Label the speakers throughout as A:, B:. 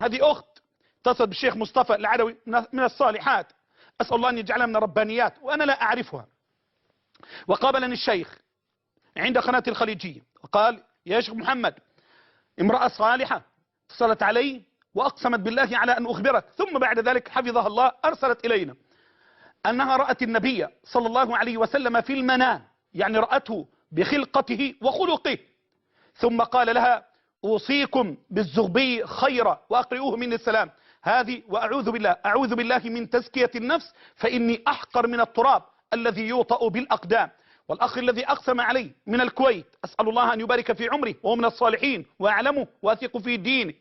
A: هذه أخت اتصلت بالشيخ مصطفى العدوي من الصالحات، أسأل الله أن يجعلها من الربانيات وأنا لا أعرفها. وقابلني الشيخ عند قناة الخليجية وقال: يا شيخ محمد، امرأة صالحة اتصلت علي وأقسمت بالله على أن أخبرك. ثم بعد ذلك حفظها الله أرسلت إلينا أنها رأت النبي صلى الله عليه وسلم في المنام، يعني رأته بخلقته وخلقه، ثم قال لها: أوصيكم بالزغبي خيرا وأقرئوه مني السلام. هذه أعوذ بالله من تزكية النفس فإني أحقر من التراب الذي يوطأ بالأقدام. والأخ الذي أقسم علي من الكويت، أسأل الله أن يبارك في عمره وهو من الصالحين وأعلمه وأثق في دينه،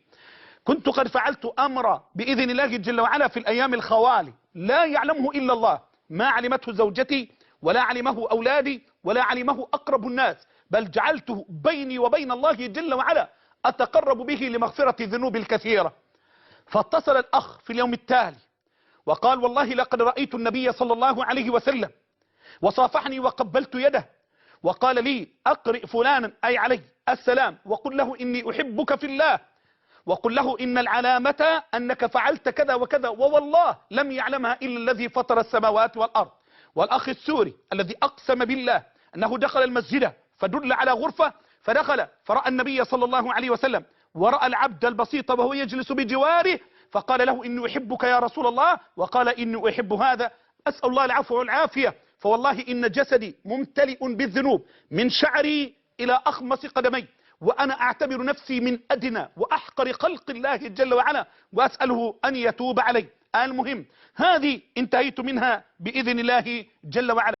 A: كنت قد فعلت أمرا بإذن الله جل وعلا في الأيام الخوالي لا يعلمه إلا الله، ما علمته زوجتي ولا علمه أولادي ولا علمه أقرب الناس، بل جعلته بيني وبين الله جل وعلا أتقرب به لمغفرة الذنوب الكثيرة. فاتصل الأخ في اليوم التالي وقال: والله لقد رأيت النبي صلى الله عليه وسلم وصافحني وقبلت يده وقال لي: أقرئ فلانا أي علي السلام وقل له إني أحبك في الله، وقل له إن العلامة أنك فعلت كذا وكذا، ووالله لم يعلمها إلا الذي فطر السماوات والأرض. والأخ السوري الذي أقسم بالله أنه دخل المسجد فدل على غرفة فدخل فرأى النبي صلى الله عليه وسلم ورأى العبد البسيط وهو يجلس بجواره فقال له: إني أحبك يا رسول الله، وقال: إني أحب هذا. أسأل الله العفو والعافية، فوالله إن جسدي ممتلئ بالذنوب من شعري إلى أخمص قدمي، وأنا أعتبر نفسي من أدنى وأحقر خلق الله جل وعلا، وأسأله أن يتوب علي. المهم هذه انتهيت منها بإذن الله جل وعلا.